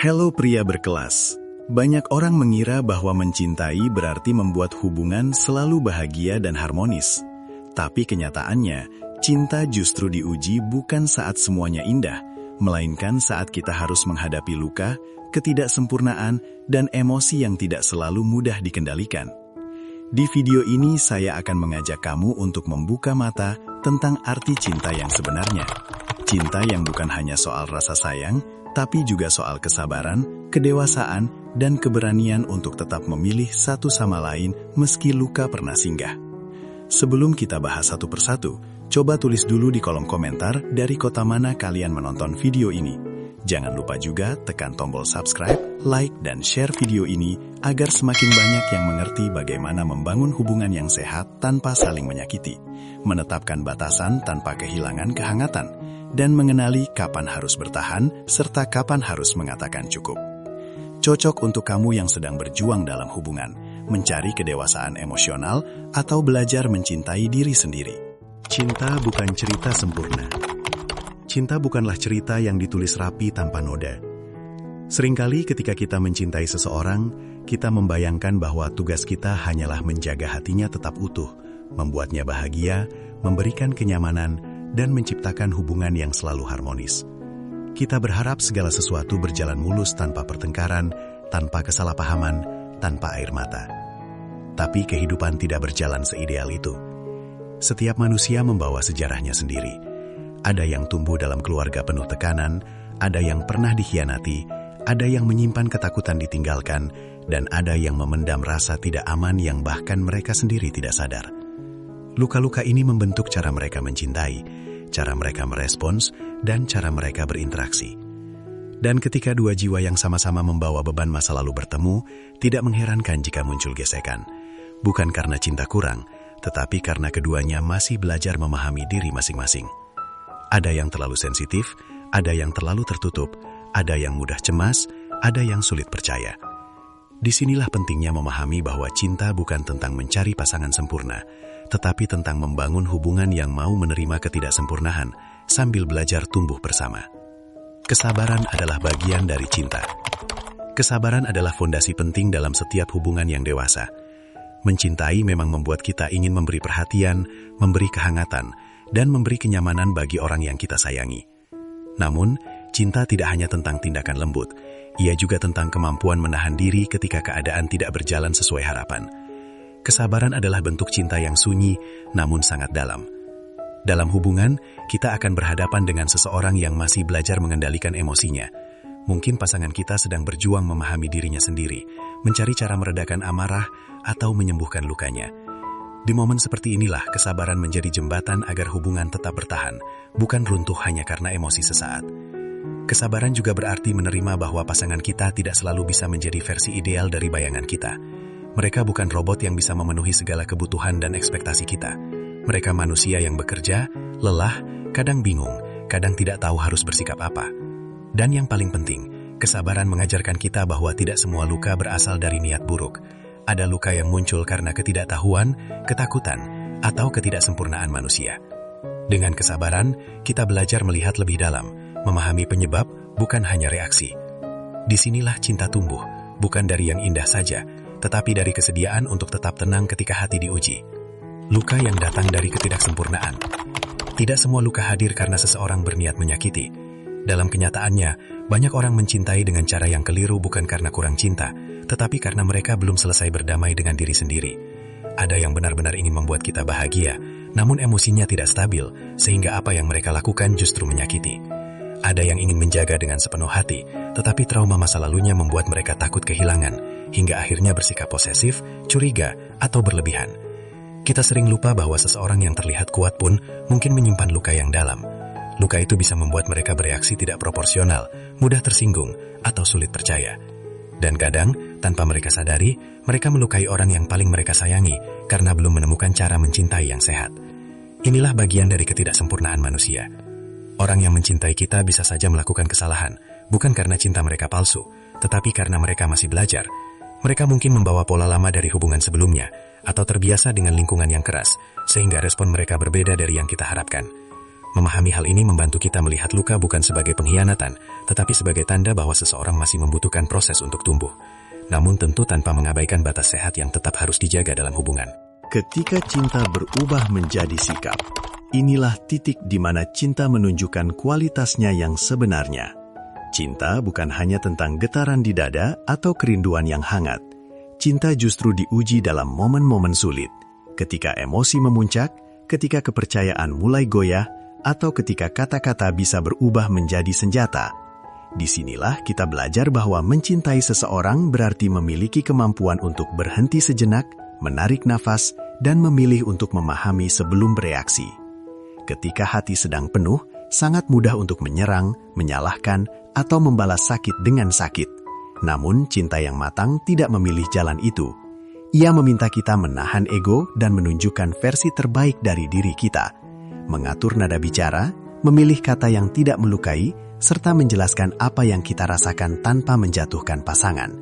Hello pria berkelas. Banyak orang mengira bahwa mencintai berarti membuat hubungan selalu bahagia dan harmonis. Tapi kenyataannya, cinta justru diuji bukan saat semuanya indah, melainkan saat kita harus menghadapi luka, ketidaksempurnaan, dan emosi yang tidak selalu mudah dikendalikan. Di video ini saya akan mengajak kamu untuk membuka mata tentang arti cinta yang sebenarnya. Cinta yang bukan hanya soal rasa sayang, tapi juga soal kesabaran, kedewasaan, dan keberanian untuk tetap memilih satu sama lain meski luka pernah singgah. Sebelum kita bahas satu persatu, coba tulis dulu di kolom komentar dari kota mana kalian menonton video ini. Jangan lupa juga tekan tombol subscribe, like, dan share video ini agar semakin banyak yang mengerti bagaimana membangun hubungan yang sehat tanpa saling menyakiti, menetapkan batasan tanpa kehilangan kehangatan, dan mengenali kapan harus bertahan serta kapan harus mengatakan cukup. Cocok untuk kamu yang sedang berjuang dalam hubungan, mencari kedewasaan emosional, atau belajar mencintai diri sendiri. Cinta bukan cerita sempurna. Cinta bukanlah cerita yang ditulis rapi tanpa noda. Seringkali ketika kita mencintai seseorang, kita membayangkan bahwa tugas kita hanyalah menjaga hatinya tetap utuh, membuatnya bahagia, memberikan kenyamanan, dan menciptakan hubungan yang selalu harmonis. Kita berharap segala sesuatu berjalan mulus tanpa pertengkaran, tanpa kesalahpahaman, tanpa air mata. Tapi kehidupan tidak berjalan seideal itu. Setiap manusia membawa sejarahnya sendiri. Ada yang tumbuh dalam keluarga penuh tekanan, ada yang pernah dikhianati, ada yang menyimpan ketakutan ditinggalkan, dan ada yang memendam rasa tidak aman yang bahkan mereka sendiri tidak sadar. Luka-luka ini membentuk cara mereka mencintai, cara mereka merespons, dan cara mereka berinteraksi. Dan ketika dua jiwa yang sama-sama membawa beban masa lalu bertemu, tidak mengherankan jika muncul gesekan. Bukan karena cinta kurang, tetapi karena keduanya masih belajar memahami diri masing-masing. Ada yang terlalu sensitif, ada yang terlalu tertutup, ada yang mudah cemas, ada yang sulit percaya. Disinilah pentingnya memahami bahwa cinta bukan tentang mencari pasangan sempurna, tetapi tentang membangun hubungan yang mau menerima ketidaksempurnaan sambil belajar tumbuh bersama. Kesabaran adalah bagian dari cinta. Kesabaran adalah fondasi penting dalam setiap hubungan yang dewasa. Mencintai memang membuat kita ingin memberi perhatian, memberi kehangatan, dan memberi kenyamanan bagi orang yang kita sayangi. Namun, cinta tidak hanya tentang tindakan lembut, ia juga tentang kemampuan menahan diri ketika keadaan tidak berjalan sesuai harapan. Kesabaran adalah bentuk cinta yang sunyi, namun sangat dalam. Dalam hubungan, kita akan berhadapan dengan seseorang yang masih belajar mengendalikan emosinya. Mungkin pasangan kita sedang berjuang memahami dirinya sendiri, mencari cara meredakan amarah atau menyembuhkan lukanya. Di momen seperti inilah kesabaran menjadi jembatan agar hubungan tetap bertahan, bukan runtuh hanya karena emosi sesaat. Kesabaran juga berarti menerima bahwa pasangan kita tidak selalu bisa menjadi versi ideal dari bayangan kita. Mereka bukan robot yang bisa memenuhi segala kebutuhan dan ekspektasi kita. Mereka manusia yang bekerja, lelah, kadang bingung, kadang tidak tahu harus bersikap apa. Dan yang paling penting, kesabaran mengajarkan kita bahwa tidak semua luka berasal dari niat buruk. Ada luka yang muncul karena ketidaktahuan, ketakutan, atau ketidaksempurnaan manusia. Dengan kesabaran, kita belajar melihat lebih dalam, memahami penyebab, bukan hanya reaksi. Disinilah cinta tumbuh, bukan dari yang indah saja, tetapi dari kesediaan untuk tetap tenang ketika hati diuji. Luka yang datang dari ketidaksempurnaan. Tidak semua luka hadir karena seseorang berniat menyakiti. Dalam kenyataannya, banyak orang mencintai dengan cara yang keliru bukan karena kurang cinta, tetapi karena mereka belum selesai berdamai dengan diri sendiri. Ada yang benar-benar ingin membuat kita bahagia, namun emosinya tidak stabil, sehingga apa yang mereka lakukan justru menyakiti. Ada yang ingin menjaga dengan sepenuh hati, tetapi trauma masa lalunya membuat mereka takut kehilangan, hingga akhirnya bersikap posesif, curiga, atau berlebihan. Kita sering lupa bahwa seseorang yang terlihat kuat pun mungkin menyimpan luka yang dalam. Luka itu bisa membuat mereka bereaksi tidak proporsional, mudah tersinggung, atau sulit percaya. Dan kadang, tanpa mereka sadari, mereka melukai orang yang paling mereka sayangi karena belum menemukan cara mencintai yang sehat. Inilah bagian dari ketidaksempurnaan manusia. Orang yang mencintai kita bisa saja melakukan kesalahan, bukan karena cinta mereka palsu, tetapi karena mereka masih belajar. Mereka mungkin membawa pola lama dari hubungan sebelumnya, atau terbiasa dengan lingkungan yang keras, sehingga respon mereka berbeda dari yang kita harapkan. Memahami hal ini membantu kita melihat luka bukan sebagai pengkhianatan, tetapi sebagai tanda bahwa seseorang masih membutuhkan proses untuk tumbuh. Namun tentu tanpa mengabaikan batas sehat yang tetap harus dijaga dalam hubungan. Ketika cinta berubah menjadi sikap, inilah titik di mana cinta menunjukkan kualitasnya yang sebenarnya. Cinta bukan hanya tentang getaran di dada atau kerinduan yang hangat. Cinta justru diuji dalam momen-momen sulit, ketika emosi memuncak, ketika kepercayaan mulai goyah, atau ketika kata-kata bisa berubah menjadi senjata. Disinilah kita belajar bahwa mencintai seseorang berarti memiliki kemampuan untuk berhenti sejenak, menarik nafas, dan memilih untuk memahami sebelum bereaksi. Ketika hati sedang penuh, sangat mudah untuk menyerang, menyalahkan, atau membalas sakit dengan sakit. Namun, cinta yang matang tidak memilih jalan itu. Ia meminta kita menahan ego dan menunjukkan versi terbaik dari diri kita. Mengatur nada bicara, memilih kata yang tidak melukai, serta menjelaskan apa yang kita rasakan tanpa menjatuhkan pasangan.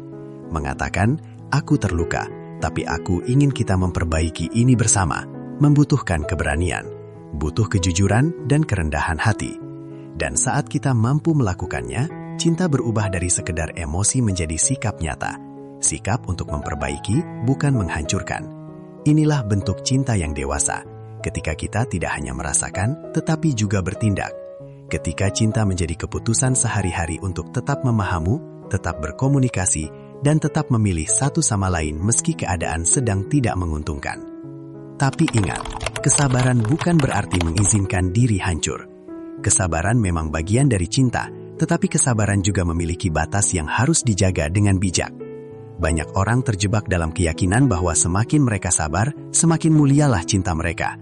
Mengatakan, aku terluka, tapi aku ingin kita memperbaiki ini bersama, membutuhkan keberanian, butuh kejujuran dan kerendahan hati. Dan saat kita mampu melakukannya, cinta berubah dari sekedar emosi menjadi sikap nyata. Sikap untuk memperbaiki, bukan menghancurkan. Inilah bentuk cinta yang dewasa. Ketika kita tidak hanya merasakan, tetapi juga bertindak. Ketika cinta menjadi keputusan sehari-hari untuk tetap memahami, tetap berkomunikasi, dan tetap memilih satu sama lain meski keadaan sedang tidak menguntungkan. Tapi ingat, kesabaran bukan berarti mengizinkan diri hancur. Kesabaran memang bagian dari cinta, tetapi kesabaran juga memiliki batas yang harus dijaga dengan bijak. Banyak orang terjebak dalam keyakinan bahwa semakin mereka sabar, semakin mulialah cinta mereka.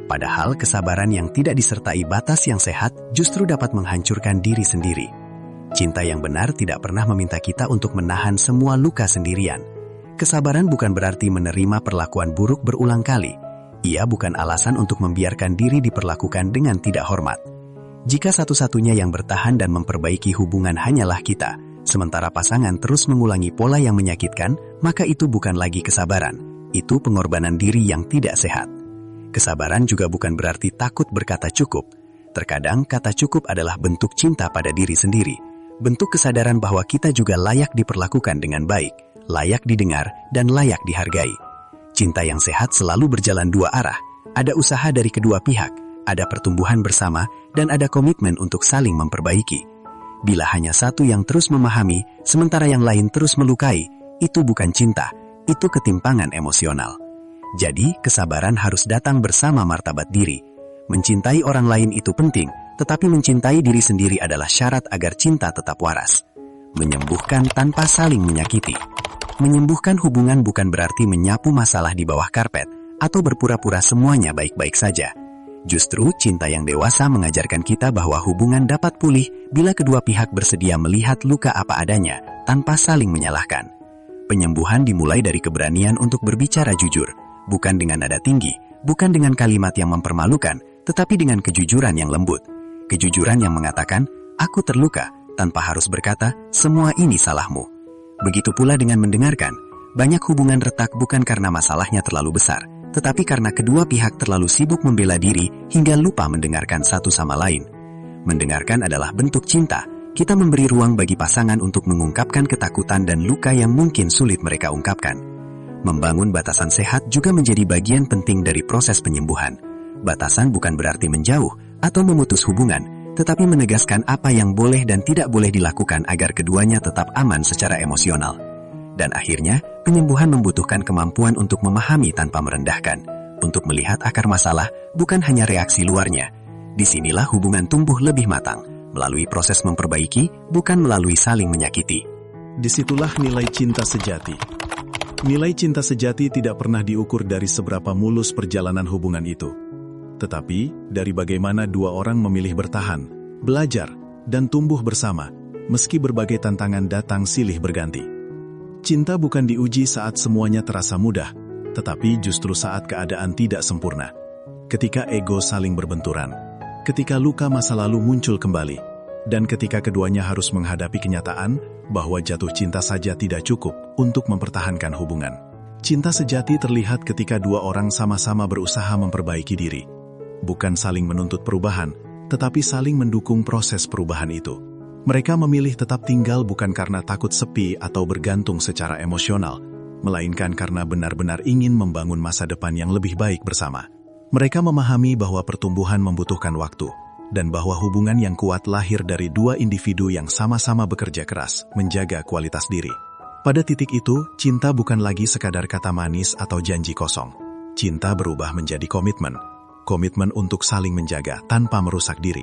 Padahal kesabaran yang tidak disertai batas yang sehat justru dapat menghancurkan diri sendiri. Cinta yang benar tidak pernah meminta kita untuk menahan semua luka sendirian. Kesabaran bukan berarti menerima perlakuan buruk berulang kali. Ia bukan alasan untuk membiarkan diri diperlakukan dengan tidak hormat. Jika satu-satunya yang bertahan dan memperbaiki hubungan hanyalah kita, sementara pasangan terus mengulangi pola yang menyakitkan, maka itu bukan lagi kesabaran. Itu pengorbanan diri yang tidak sehat. Kesabaran juga bukan berarti takut berkata cukup. Terkadang kata cukup adalah bentuk cinta pada diri sendiri. Bentuk kesadaran bahwa kita juga layak diperlakukan dengan baik, layak didengar, dan layak dihargai. Cinta yang sehat selalu berjalan dua arah. Ada usaha dari kedua pihak, ada pertumbuhan bersama, dan ada komitmen untuk saling memperbaiki. Bila hanya satu yang terus memahami, sementara yang lain terus melukai, itu bukan cinta, itu ketimpangan emosional. Jadi, kesabaran harus datang bersama martabat diri. Mencintai orang lain itu penting, tetapi mencintai diri sendiri adalah syarat agar cinta tetap waras. Menyembuhkan tanpa saling menyakiti. Menyembuhkan hubungan bukan berarti menyapu masalah di bawah karpet atau berpura-pura semuanya baik-baik saja. Justru, cinta yang dewasa mengajarkan kita bahwa hubungan dapat pulih bila kedua pihak bersedia melihat luka apa adanya tanpa saling menyalahkan. Penyembuhan dimulai dari keberanian untuk berbicara jujur. Bukan dengan nada tinggi, bukan dengan kalimat yang mempermalukan, tetapi dengan kejujuran yang lembut. Kejujuran yang mengatakan, aku terluka, tanpa harus berkata, semua ini salahmu. Begitu pula dengan mendengarkan. Banyak hubungan retak bukan karena masalahnya terlalu besar, tetapi karena kedua pihak terlalu sibuk membela diri hingga lupa mendengarkan satu sama lain. Mendengarkan adalah bentuk cinta. Kita memberi ruang bagi pasangan untuk mengungkapkan ketakutan dan luka yang mungkin sulit mereka ungkapkan. Membangun batasan sehat juga menjadi bagian penting dari proses penyembuhan. Batasan bukan berarti menjauh atau memutus hubungan, tetapi menegaskan apa yang boleh dan tidak boleh dilakukan agar keduanya tetap aman secara emosional. Dan akhirnya, penyembuhan membutuhkan kemampuan untuk memahami tanpa merendahkan, untuk melihat akar masalah, bukan hanya reaksi luarnya. Disinilah hubungan tumbuh lebih matang, melalui proses memperbaiki, bukan melalui saling menyakiti. Disitulah nilai cinta sejati. Nilai cinta sejati tidak pernah diukur dari seberapa mulus perjalanan hubungan itu. Tetapi, dari bagaimana dua orang memilih bertahan, belajar, dan tumbuh bersama, meski berbagai tantangan datang silih berganti. Cinta bukan diuji saat semuanya terasa mudah, tetapi justru saat keadaan tidak sempurna. Ketika ego saling berbenturan, ketika luka masa lalu muncul kembali, dan ketika keduanya harus menghadapi kenyataan bahwa jatuh cinta saja tidak cukup untuk mempertahankan hubungan. Cinta sejati terlihat ketika dua orang sama-sama berusaha memperbaiki diri. Bukan saling menuntut perubahan, tetapi saling mendukung proses perubahan itu. Mereka memilih tetap tinggal bukan karena takut sepi atau bergantung secara emosional, melainkan karena benar-benar ingin membangun masa depan yang lebih baik bersama. Mereka memahami bahwa pertumbuhan membutuhkan waktu, dan bahwa hubungan yang kuat lahir dari dua individu yang sama-sama bekerja keras, menjaga kualitas diri. Pada titik itu, cinta bukan lagi sekadar kata manis atau janji kosong. Cinta berubah menjadi komitmen. Komitmen untuk saling menjaga tanpa merusak diri.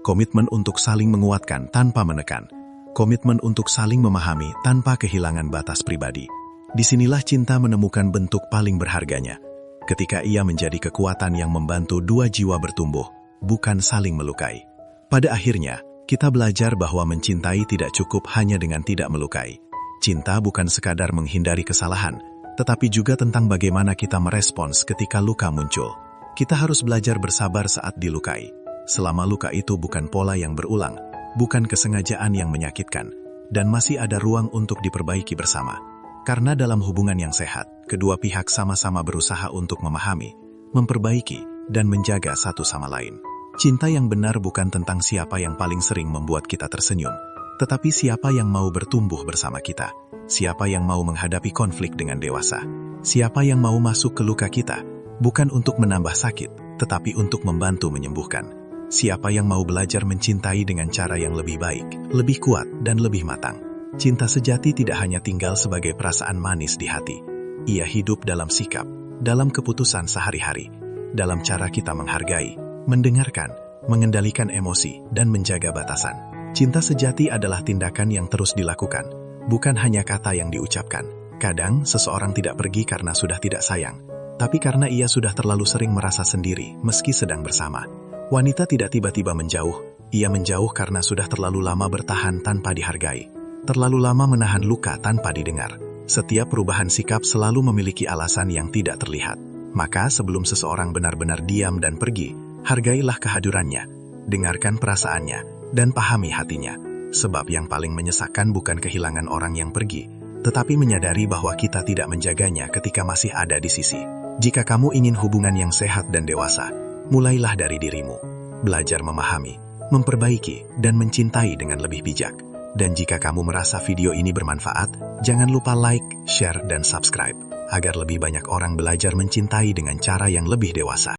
Komitmen untuk saling menguatkan tanpa menekan. Komitmen untuk saling memahami tanpa kehilangan batas pribadi. Disinilah cinta menemukan bentuk paling berharganya. Ketika ia menjadi kekuatan yang membantu dua jiwa bertumbuh, bukan saling melukai. Pada akhirnya, kita belajar bahwa mencintai tidak cukup hanya dengan tidak melukai. Cinta bukan sekadar menghindari kesalahan, tetapi juga tentang bagaimana kita merespons ketika luka muncul. Kita harus belajar bersabar saat dilukai. Selama luka itu bukan pola yang berulang, bukan kesengajaan yang menyakitkan, dan masih ada ruang untuk diperbaiki bersama. Karena dalam hubungan yang sehat, kedua pihak sama-sama berusaha untuk memahami, memperbaiki, dan menjaga satu sama lain. Cinta yang benar bukan tentang siapa yang paling sering membuat kita tersenyum, tetapi siapa yang mau bertumbuh bersama kita, siapa yang mau menghadapi konflik dengan dewasa, siapa yang mau masuk ke luka kita, bukan untuk menambah sakit, tetapi untuk membantu menyembuhkan, siapa yang mau belajar mencintai dengan cara yang lebih baik, lebih kuat, dan lebih matang. Cinta sejati tidak hanya tinggal sebagai perasaan manis di hati, ia hidup dalam sikap, dalam keputusan sehari-hari, dalam cara kita menghargai, mendengarkan, mengendalikan emosi, dan menjaga batasan. Cinta sejati adalah tindakan yang terus dilakukan, bukan hanya kata yang diucapkan. Kadang, seseorang tidak pergi karena sudah tidak sayang, tapi karena ia sudah terlalu sering merasa sendiri meski sedang bersama. Wanita tidak tiba-tiba menjauh, ia menjauh karena sudah terlalu lama bertahan tanpa dihargai, terlalu lama menahan luka tanpa didengar. Setiap perubahan sikap selalu memiliki alasan yang tidak terlihat. Maka sebelum seseorang benar-benar diam dan pergi, hargailah kehadirannya, dengarkan perasaannya, dan pahami hatinya. Sebab yang paling menyesakkan bukan kehilangan orang yang pergi, tetapi menyadari bahwa kita tidak menjaganya ketika masih ada di sisi. Jika kamu ingin hubungan yang sehat dan dewasa, mulailah dari dirimu. Belajar memahami, memperbaiki, dan mencintai dengan lebih bijak. Dan jika kamu merasa video ini bermanfaat, jangan lupa like, share, dan subscribe, agar lebih banyak orang belajar mencintai dengan cara yang lebih dewasa.